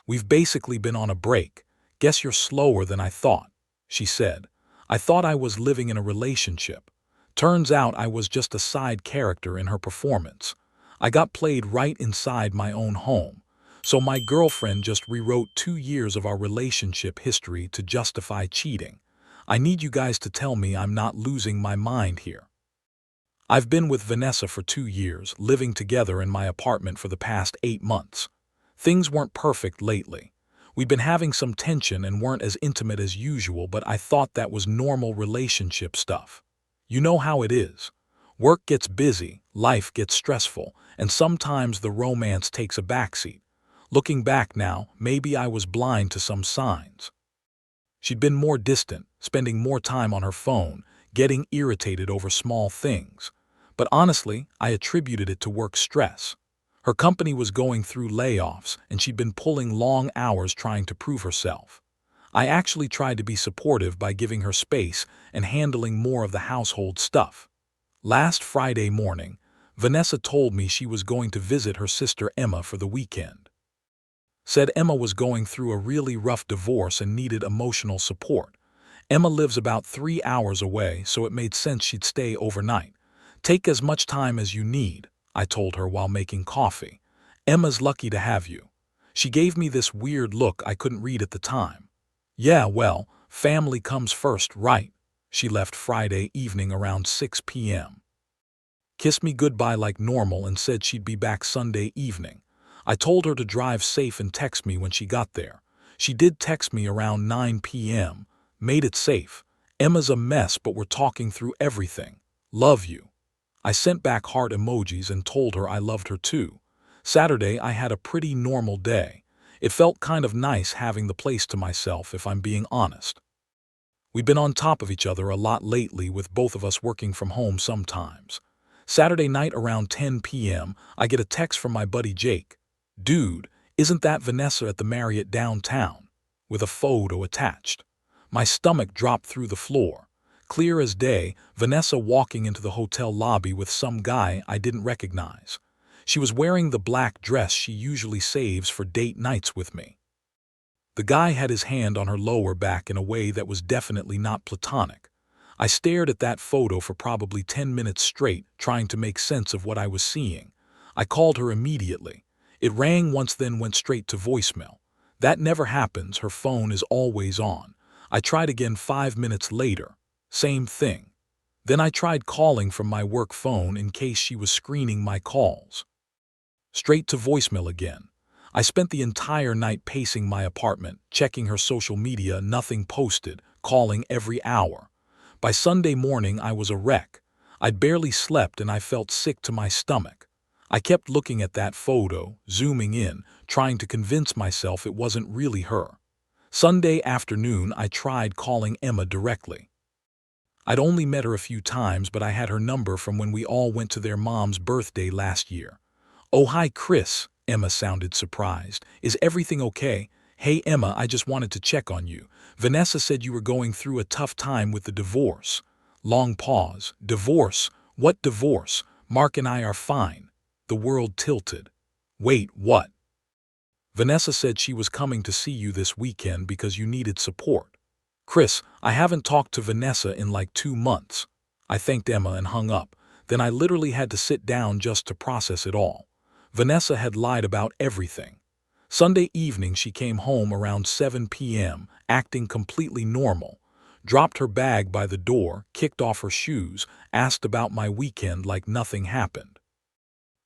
We've basically been on a break. Guess you're slower than I thought, she said. I thought I was living in a relationship. Turns out I was just a side character in her performance. I got played right inside my own home. So my girlfriend just rewrote 2 years of our relationship history to justify cheating. I need you guys to tell me I'm not losing my mind here. I've been with Vanessa for 2 years, living together in my apartment for the past 8 months. Things weren't perfect lately. We've been having some tension and weren't as intimate as usual, but I thought that was normal relationship stuff. You know how it is. Work gets busy, life gets stressful, and sometimes the romance takes a backseat. Looking back now, maybe I was blind to some signs. She'd been more distant, spending more time on her phone, getting irritated over small things. But honestly, I attributed it to work stress. Her company was going through layoffs, and she'd been pulling long hours trying to prove herself. I actually tried to be supportive by giving her space and handling more of the household stuff. Last Friday morning, Vanessa told me she was going to visit her sister Emma for the weekend. Said Emma was going through a really rough divorce and needed emotional support. Emma lives about 3 hours away, so it made sense she'd stay overnight. Take as much time as you need, I told her while making coffee. Emma's lucky to have you. She gave me this weird look I couldn't read at the time. Yeah, well, family comes first, right? She left Friday evening around 6 p.m. Kissed me goodbye like normal and said she'd be back Sunday evening. I told her to drive safe and text me when she got there. She did text me around 9 p.m. Made it safe. Emma's a mess, but we're talking through everything. Love you. I sent back heart emojis and told her I loved her too. Saturday I had a pretty normal day. It felt kind of nice having the place to myself, if I'm being honest. We've been on top of each other a lot lately, with both of us working from home sometimes. Saturday night around 10 p.m. I get a text from my buddy Jake. Dude, isn't that Vanessa at the Marriott downtown? With a photo attached. My stomach dropped through the floor. Clear as day, Vanessa walking into the hotel lobby with some guy I didn't recognize. She was wearing the black dress she usually saves for date nights with me. The guy had his hand on her lower back in a way that was definitely not platonic. I stared at that photo for probably 10 minutes straight, trying to make sense of what I was seeing. I called her immediately. It rang once, then went straight to voicemail. That never happens, her phone is always on. I tried again 5 minutes later. Same thing. Then I tried calling from my work phone in case she was screening my calls. Straight to voicemail again. I spent the entire night pacing my apartment, checking her social media, nothing posted, calling every hour. By Sunday morning I was a wreck. I'd barely slept and I felt sick to my stomach. I kept looking at that photo, zooming in, trying to convince myself it wasn't really her. Sunday afternoon I tried calling Emma directly. I'd only met her a few times, but I had her number from when we all went to their mom's birthday last year. Oh, hi Chris, Emma sounded surprised. Is everything okay? Hey Emma, I just wanted to check on you. Vanessa said you were going through a tough time with the divorce. Long pause. Divorce? What divorce? Mark and I are fine. The world tilted. Wait, what? Vanessa said she was coming to see you this weekend because you needed support. Chris, I haven't talked to Vanessa in like 2 months. I thanked Emma and hung up. Then I literally had to sit down just to process it all. Vanessa had lied about everything. Sunday evening she came home around 7 p.m., acting completely normal. Dropped her bag by the door, kicked off her shoes, asked about my weekend like nothing happened.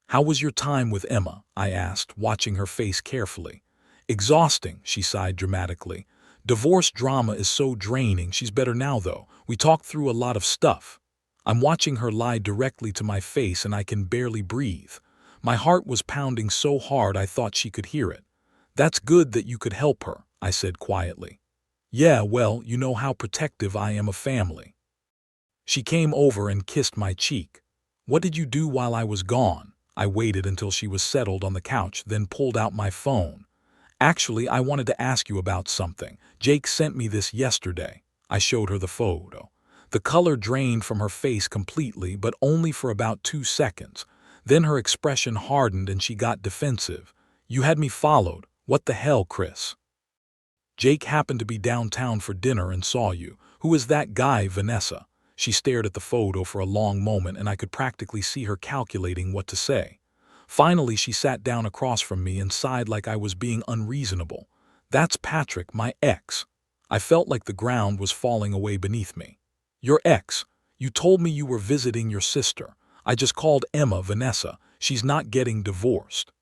How was your time with Emma? I asked, watching her face carefully. Exhausting, she sighed dramatically. Divorce drama is so draining. She's better now though. We talked through a lot of stuff. I'm watching her lie directly to my face and I can barely breathe. My heart was pounding so hard I thought she could hear it. That's good that you could help her, I said quietly. Yeah, well, you know how protective I am of family. She came over and kissed my cheek. What did you do while I was gone? I waited until she was settled on the couch, then pulled out my phone. Actually, I wanted to ask you about something. Jake sent me this yesterday. I showed her the photo. The color drained from her face completely, but only for about 2 seconds. Then her expression hardened and she got defensive. You had me followed. What the hell, Chris? Jake happened to be downtown for dinner and saw you. Who is that guy, Vanessa? She stared at the photo for a long moment and I could practically see her calculating what to say. Finally, she sat down across from me and sighed like I was being unreasonable. That's Patrick, my ex. I felt like the ground was falling away beneath me. Your ex? You told me you were visiting your sister. I just called Emma Vanessa. She's not getting divorced.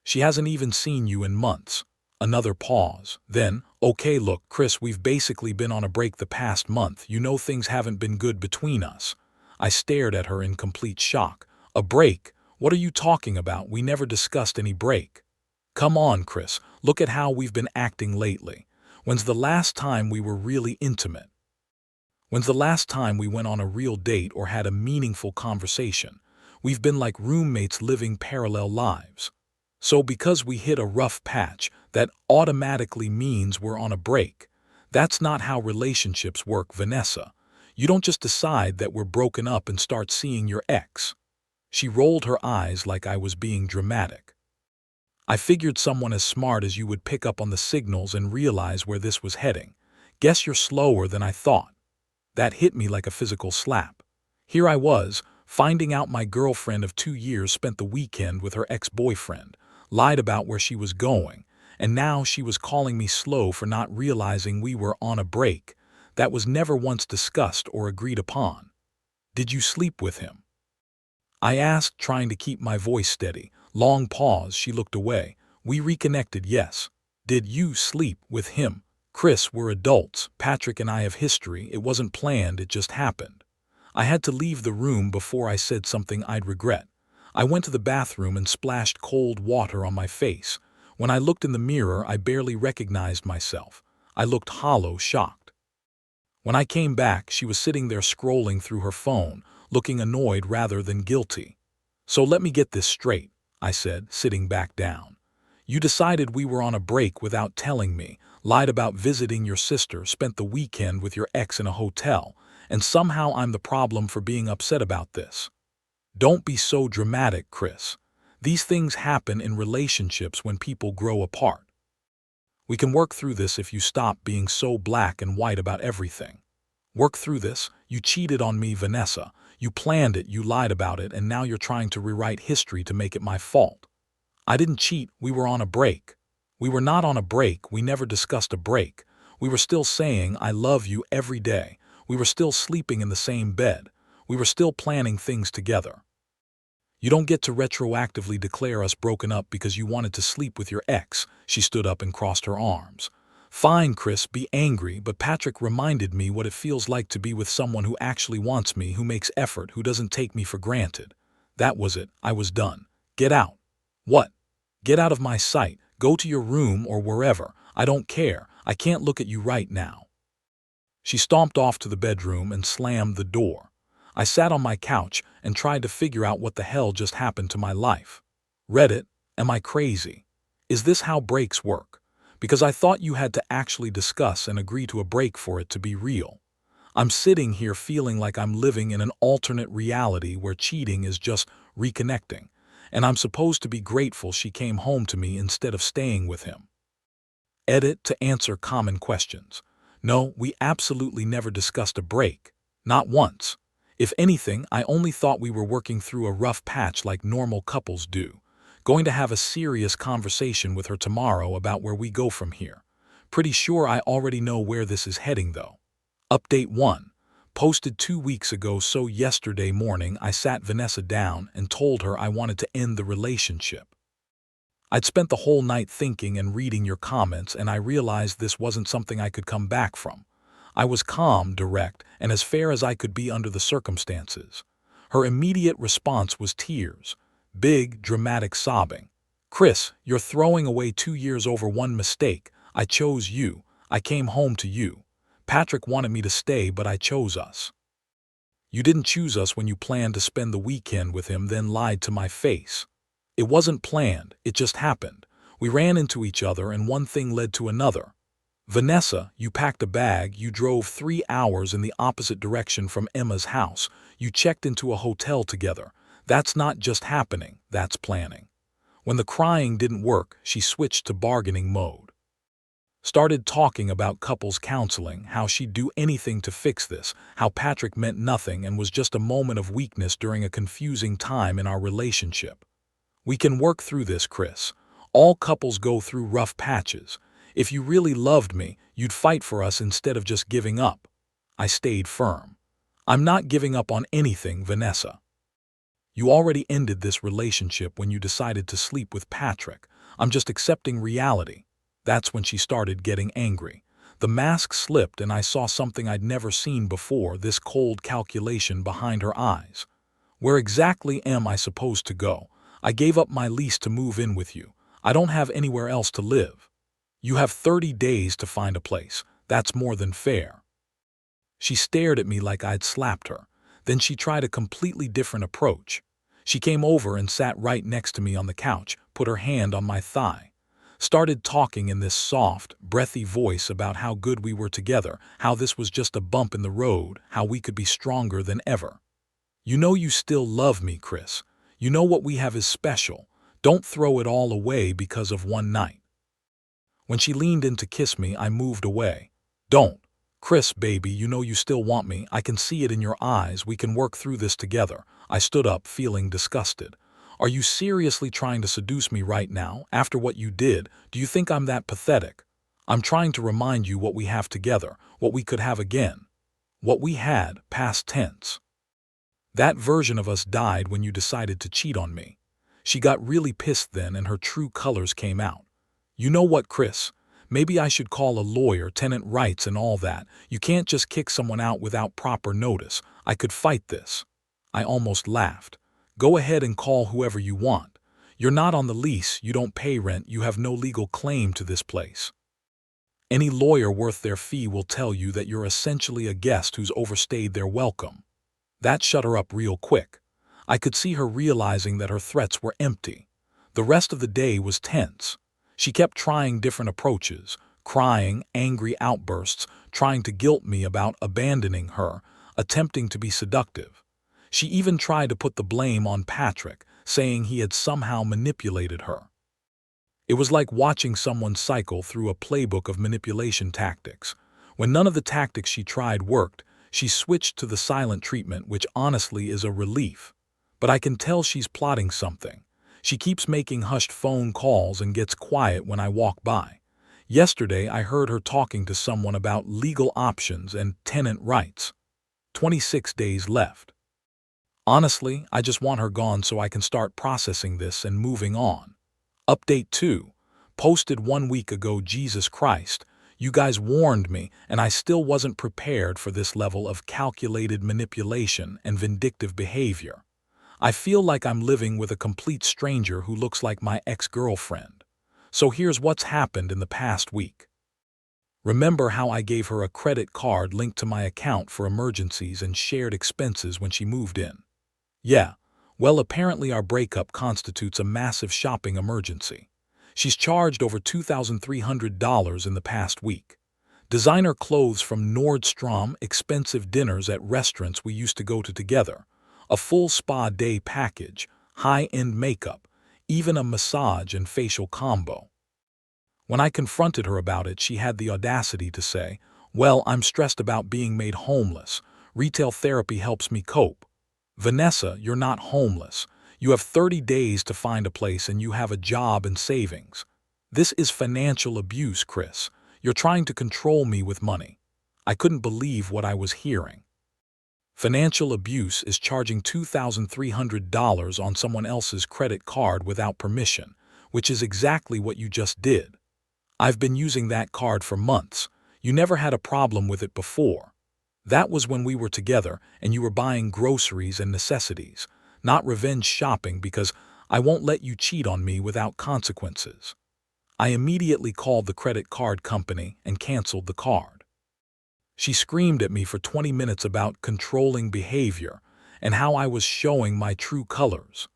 She hasn't even seen you in months. Another pause. Then, okay, look, Chris, we've basically been on a break the past month. You know things haven't been good between us. I stared at her in complete shock. A break? What are you talking about? We never discussed any break. Come on, Chris, look at how we've been acting lately. When's the last time we were really intimate? When's the last time we went on a real date or had a meaningful conversation? We've been like roommates living parallel lives. So because we hit a rough patch, that automatically means we're on a break. That's not how relationships work, Vanessa. You don't just decide that we're broken up and start seeing your ex. She rolled her eyes like I was being dramatic. I figured someone as smart as you would pick up on the signals and realize where this was heading. Guess you're slower than I thought. That hit me like a physical slap. Here I was, finding out my girlfriend of 2 years spent the weekend with her ex-boyfriend, lied about where she was going, and now she was calling me slow for not realizing we were on a break that was never once discussed or agreed upon. Did you sleep with him? I asked, trying to keep my voice steady. Long pause, she looked away. We reconnected, yes. Did you sleep with him? Chris, we're adults. Patrick and I have history. It wasn't planned, it just happened. I had to leave the room before I said something I'd regret. I went to the bathroom and splashed cold water on my face. When I looked in the mirror, I barely recognized myself. I looked hollow, shocked. When I came back, she was sitting there scrolling through her phone, looking annoyed rather than guilty. So let me get this straight, I said, sitting back down. You decided we were on a break without telling me, lied about visiting your sister, spent the weekend with your ex in a hotel, and somehow I'm the problem for being upset about this. Don't be so dramatic, Chris. These things happen in relationships when people grow apart. We can work through this if you stop being so black and white about everything. Work through this. You cheated on me, Vanessa. You planned it, you lied about it, and now you're trying to rewrite history to make it my fault. I didn't cheat, we were on a break. We were not on a break, we never discussed a break. We were still saying, I love you every day. We were still sleeping in the same bed. We were still planning things together. You don't get to retroactively declare us broken up because you wanted to sleep with your ex. She stood up and crossed her arms. Fine, Chris, be angry, but Patrick reminded me what it feels like to be with someone who actually wants me, who makes effort, who doesn't take me for granted. That was it. I was done. Get out. What? Get out of my sight. Go to your room or wherever. I don't care. I can't look at you right now. She stomped off to the bedroom and slammed the door. I sat on my couch and tried to figure out what the hell just happened to my life. Reddit, am I crazy? Is this how breaks work? Because I thought you had to actually discuss and agree to a break for it to be real. I'm sitting here feeling like I'm living in an alternate reality where cheating is just reconnecting, and I'm supposed to be grateful she came home to me instead of staying with him. Edit to answer common questions. No, we absolutely never discussed a break. Not once. If anything, I only thought we were working through a rough patch like normal couples do. Going to have a serious conversation with her tomorrow about where we go from here. Pretty sure I already know where this is heading though. Update 1. Posted 2 weeks ago, so yesterday morning I sat Vanessa down and told her I wanted to end the relationship. I'd spent the whole night thinking and reading your comments, and I realized this wasn't something I could come back from. I was calm, direct, and as fair as I could be under the circumstances. Her immediate response was tears. Big, dramatic sobbing. Chris, you're throwing away 2 years over one mistake. I chose you. I came home to you. Patrick wanted me to stay, but I chose us. You didn't choose us when you planned to spend the weekend with him, then lied to my face. It wasn't planned, it just happened. We ran into each other and one thing led to another. Vanessa, you packed a bag, you drove 3 hours in the opposite direction from Emma's house, you checked into a hotel together. That's not just happening, that's planning. When the crying didn't work, she switched to bargaining mode. Started talking about couples counseling, how she'd do anything to fix this, how Patrick meant nothing and was just a moment of weakness during a confusing time in our relationship. We can work through this, Chris. All couples go through rough patches. If you really loved me, you'd fight for us instead of just giving up. I stayed firm. I'm not giving up on anything, Vanessa. You already ended this relationship when you decided to sleep with Patrick. I'm just accepting reality. That's when she started getting angry. The mask slipped and I saw something I'd never seen before, this cold calculation behind her eyes. Where exactly am I supposed to go? I gave up my lease to move in with you. I don't have anywhere else to live. You have 30 days to find a place. That's more than fair. She stared at me like I'd slapped her. Then she tried a completely different approach. She came over and sat right next to me on the couch, put her hand on my thigh. Started talking in this soft, breathy voice about how good we were together, how this was just a bump in the road, how we could be stronger than ever. You know you still love me, Chris. You know what we have is special. Don't throw it all away because of one night. When she leaned in to kiss me, I moved away. Don't. Chris, baby, you know you still want me. I can see it in your eyes. We can work through this together. I stood up, feeling disgusted. Are you seriously trying to seduce me right now, after what you did? Do you think I'm that pathetic? I'm trying to remind you what we have together, what we could have again. What we had, past tense. That version of us died when you decided to cheat on me. She got really pissed then and her true colors came out. You know what, Chris? Maybe I should call a lawyer, tenant rights and all that. You can't just kick someone out without proper notice. I could fight this. I almost laughed. Go ahead and call whoever you want. You're not on the lease, you don't pay rent, you have no legal claim to this place. Any lawyer worth their fee will tell you that you're essentially a guest who's overstayed their welcome. That shut her up real quick. I could see her realizing that her threats were empty. The rest of the day was tense. She kept trying different approaches, crying, angry outbursts, trying to guilt me about abandoning her, attempting to be seductive. She even tried to put the blame on Patrick, saying he had somehow manipulated her. It was like watching someone cycle through a playbook of manipulation tactics. When none of the tactics she tried worked, she switched to the silent treatment, which honestly is a relief. But I can tell she's plotting something. She keeps making hushed phone calls and gets quiet when I walk by. Yesterday, I heard her talking to someone about legal options and tenant rights. 26 days left. Honestly, I just want her gone so I can start processing this and moving on. Update 2. Posted 1 week ago. Jesus Christ. You guys warned me, and I still wasn't prepared for this level of calculated manipulation and vindictive behavior. I feel like I'm living with a complete stranger who looks like my ex-girlfriend. So here's what's happened in the past week. Remember how I gave her a credit card linked to my account for emergencies and shared expenses when she moved in? Yeah, well, apparently our breakup constitutes a massive shopping emergency. She's charged over $2,300 in the past week. Designer clothes from Nordstrom, expensive dinners at restaurants we used to go to together, a full spa day package, high-end makeup, even a massage and facial combo. When I confronted her about it, she had the audacity to say, "Well, I'm stressed about being made homeless. Retail therapy helps me cope." Vanessa, you're not homeless. You have 30 days to find a place and you have a job and savings. This is financial abuse, Chris. You're trying to control me with money. I couldn't believe what I was hearing. Financial abuse is charging $2,300 on someone else's credit card without permission, which is exactly what you just did. I've been using that card for months. You never had a problem with it before. That was when we were together and you were buying groceries and necessities, not revenge shopping, because I won't let you cheat on me without consequences. I immediately called the credit card company and canceled the card. She screamed at me for 20 minutes about controlling behavior and how I was showing my true colors.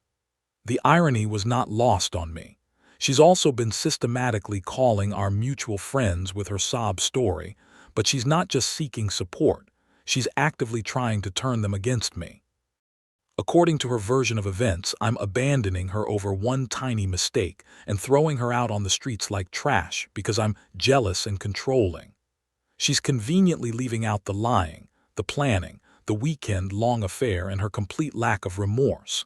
The irony was not lost on me. She's also been systematically calling our mutual friends with her sob story, but she's not just seeking support. She's actively trying to turn them against me. According to her version of events, I'm abandoning her over one tiny mistake and throwing her out on the streets like trash because I'm jealous and controlling. She's conveniently leaving out the lying, the planning, the weekend-long affair, and her complete lack of remorse.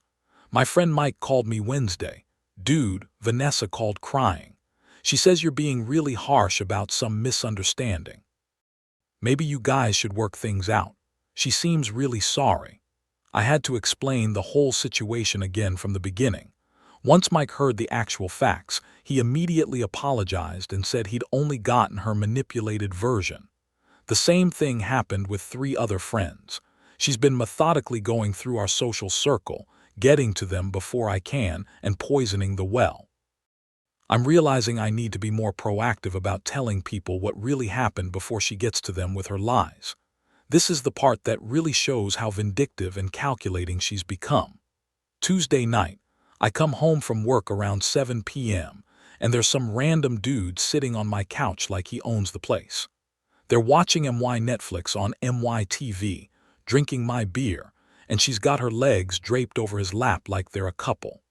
My friend Mike called me Wednesday. Dude, Vanessa called crying. She says you're being really harsh about some misunderstanding. Maybe you guys should work things out. She seems really sorry. I had to explain the whole situation again from the beginning. Once Mike heard the actual facts, he immediately apologized and said he'd only gotten her manipulated version. The same thing happened with 3 other friends. She's been methodically going through our social circle, getting to them before I can, and poisoning the well. I'm realizing I need to be more proactive about telling people what really happened before she gets to them with her lies. This is the part that really shows how vindictive and calculating she's become. Tuesday night, I come home from work around 7 p.m., and there's some random dude sitting on my couch like he owns the place. They're watching MY Netflix on MYTV, drinking my beer, and she's got her legs draped over his lap like they're a couple.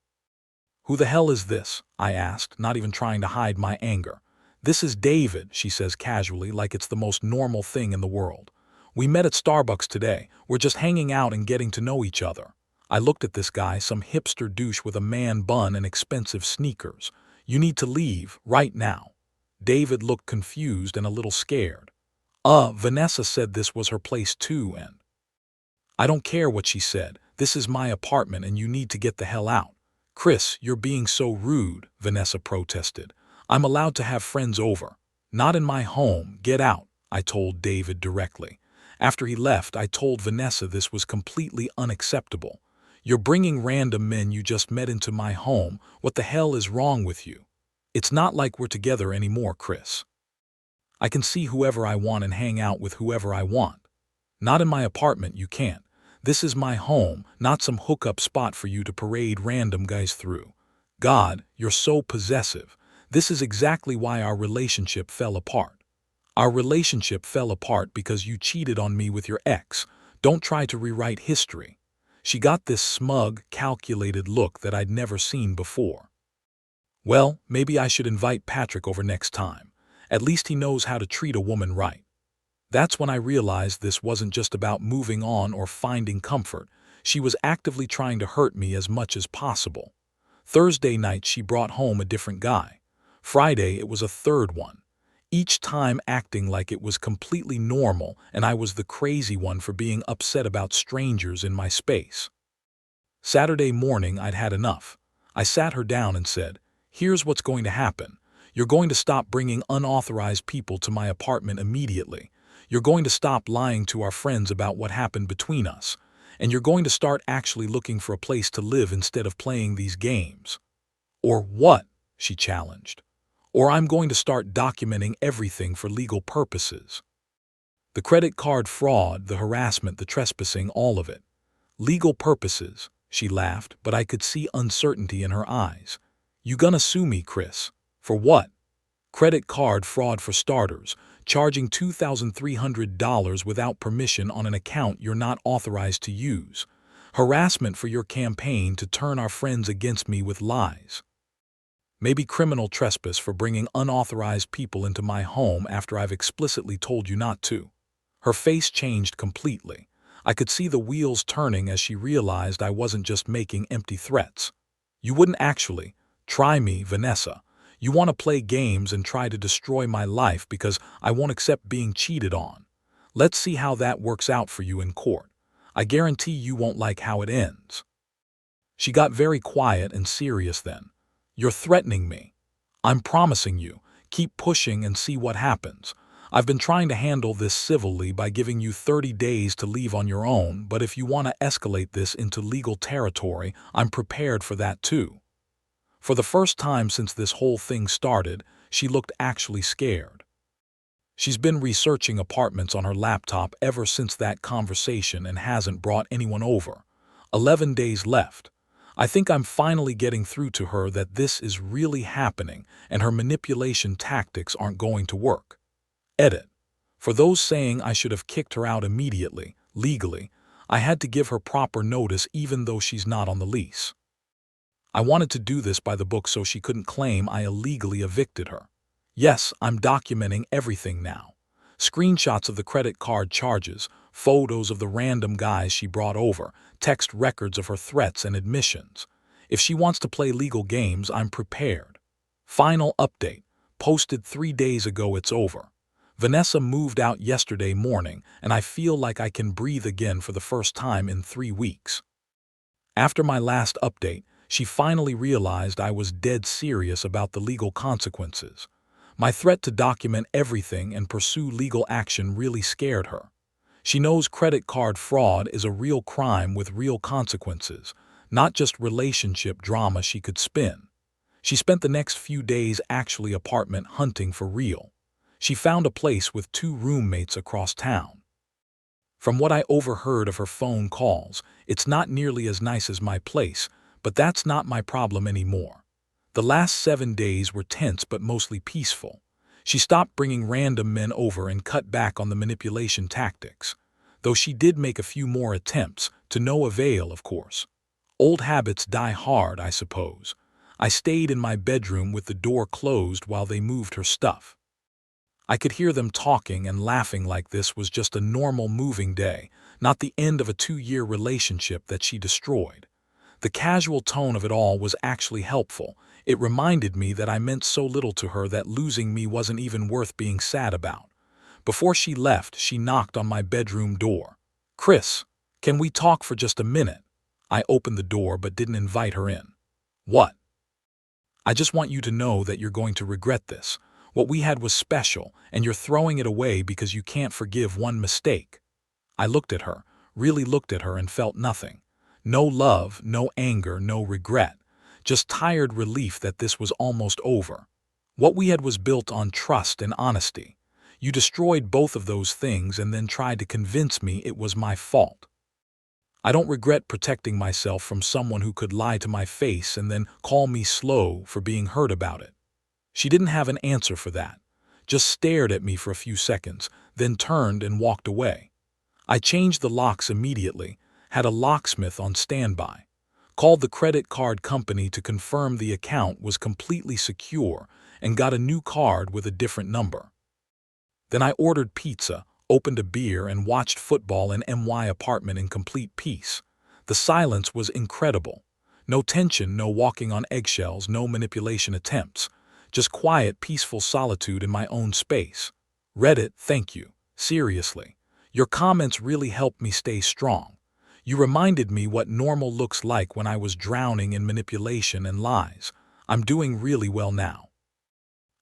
"Who the hell is this?" I asked, not even trying to hide my anger. "This is David," she says casually, like it's the most normal thing in the world. "We met at Starbucks today. We're just hanging out and getting to know each other." I looked at this guy, some hipster douche with a man bun and expensive sneakers. "You need to leave, right now." David looked confused and a little scared. Vanessa said this was her place too, and I don't care what she said. This is my apartment and you need to get the hell out. "Chris, you're being so rude," Vanessa protested. "I'm allowed to have friends over." "Not in my home. Get out," I told David directly. After he left, I told Vanessa this was completely unacceptable. "You're bringing random men you just met into my home. What the hell is wrong with you? It's not like we're together anymore, Chris. I can see whoever I want and hang out with whoever I want. Not in my apartment, you can't. This is my home, not some hookup spot for you to parade random guys through." "God, you're so possessive. This is exactly why our relationship fell apart. Our relationship fell apart because you cheated on me with your ex. Don't try to rewrite history." She got this smug, calculated look that I'd never seen before. Well, maybe I should invite Patrick over next time. At least he knows how to treat a woman right. That's when I realized this wasn't just about moving on or finding comfort. She was actively trying to hurt me as much as possible. Thursday night she brought home a different guy. Friday it was a third one. Each time acting like it was completely normal and I was the crazy one for being upset about strangers in my space. Saturday morning I'd had enough. I sat her down and said, "Here's what's going to happen. You're going to stop bringing unauthorized people to my apartment immediately. You're going to stop lying to our friends about what happened between us. And you're going to start actually looking for a place to live instead of playing these games." "Or what?" she challenged. "Or I'm going to start documenting everything for legal purposes. The credit card fraud, the harassment, the trespassing, all of it." "Legal purposes," she laughed, but I could see uncertainty in her eyes. "You gonna sue me, Chris? For what?" "Credit card fraud for starters, charging $2,300 without permission on an account you're not authorized to use. Harassment for your campaign to turn our friends against me with lies. Maybe criminal trespass for bringing unauthorized people into my home after I've explicitly told you not to." Her face changed completely. I could see the wheels turning as she realized I wasn't just making empty threats. "You wouldn't actually try me, Vanessa. You want to play games and try to destroy my life because I won't accept being cheated on. Let's see how that works out for you in court. I guarantee you won't like how it ends." She got very quiet and serious then. "You're threatening me." "I'm promising you. Keep pushing and see what happens. I've been trying to handle this civilly by giving you 30 days to leave on your own, but if you want to escalate this into legal territory, I'm prepared for that too." For the first time since this whole thing started, she looked actually scared. She's been researching apartments on her laptop ever since that conversation and hasn't brought anyone over. 11 days left. I think I'm finally getting through to her that this is really happening and her manipulation tactics aren't going to work. Edit. For those saying I should have kicked her out immediately, legally, I had to give her proper notice even though she's not on the lease. I wanted to do this by the book so she couldn't claim I illegally evicted her. Yes, I'm documenting everything now. Screenshots of the credit card charges, photos of the random guys she brought over, text records of her threats and admissions. If she wants to play legal games, I'm prepared. Final update. Posted 3 days ago, it's over. Vanessa moved out yesterday morning, and I feel like I can breathe again for the first time in 3 weeks. After my last update, she finally realized I was dead serious about the legal consequences. My threat to document everything and pursue legal action really scared her. She knows credit card fraud is a real crime with real consequences, not just relationship drama she could spin. She spent the next few days actually apartment hunting for real. She found a place with 2 roommates across town. From what I overheard of her phone calls, it's not nearly as nice as my place, but that's not my problem anymore. The last 7 days were tense but mostly peaceful. She stopped bringing random men over and cut back on the manipulation tactics, though she did make a few more attempts, to no avail, of course. Old habits die hard, I suppose. I stayed in my bedroom with the door closed while they moved her stuff. I could hear them talking and laughing like this was just a normal moving day, not the end of a 2-year relationship that she destroyed. The casual tone of it all was actually helpful. It reminded me that I meant so little to her that losing me wasn't even worth being sad about. Before she left, she knocked on my bedroom door. "Chris, can we talk for just a minute?" I opened the door but didn't invite her in. "What?" "I just want you to know that you're going to regret this. What we had was special, and you're throwing it away because you can't forgive one mistake." I looked at her, really looked at her, and felt nothing. No love, no anger, no regret. Just tired relief that this was almost over. What we had was built on trust and honesty. You destroyed both of those things and then tried to convince me it was my fault. I don't regret protecting myself from someone who could lie to my face and then call me slow for being hurt about it. She didn't have an answer for that, just stared at me for a few seconds, then turned and walked away. I changed the locks immediately, had a locksmith on standby, called the credit card company to confirm the account was completely secure, and got a new card with a different number. Then I ordered pizza, opened a beer, and watched football in MY apartment in complete peace. The silence was incredible. No tension, no walking on eggshells, no manipulation attempts. Just quiet, peaceful solitude in my own space. Reddit, thank you. Seriously. Your comments really helped me stay strong. You reminded me what normal looks like when I was drowning in manipulation and lies. I'm doing really well now.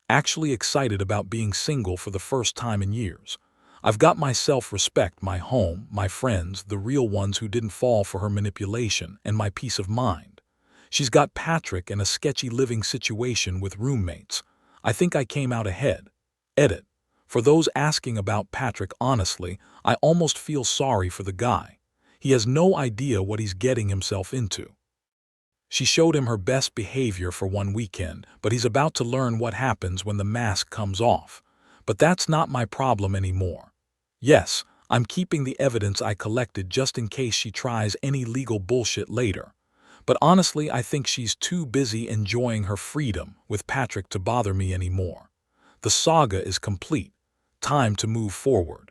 Actually excited about being single for the first time in years. I've got my self-respect, my home, my friends, the real ones who didn't fall for her manipulation, and my peace of mind. She's got Patrick and a sketchy living situation with roommates. I think I came out ahead. Edit. For those asking about Patrick, honestly, I almost feel sorry for the guy. He has no idea what he's getting himself into. She showed him her best behavior for one weekend, but he's about to learn what happens when the mask comes off. But that's not my problem anymore. Yes, I'm keeping the evidence I collected just in case she tries any legal bullshit later. But honestly, I think she's too busy enjoying her freedom with Patrick to bother me anymore. The saga is complete. Time to move forward.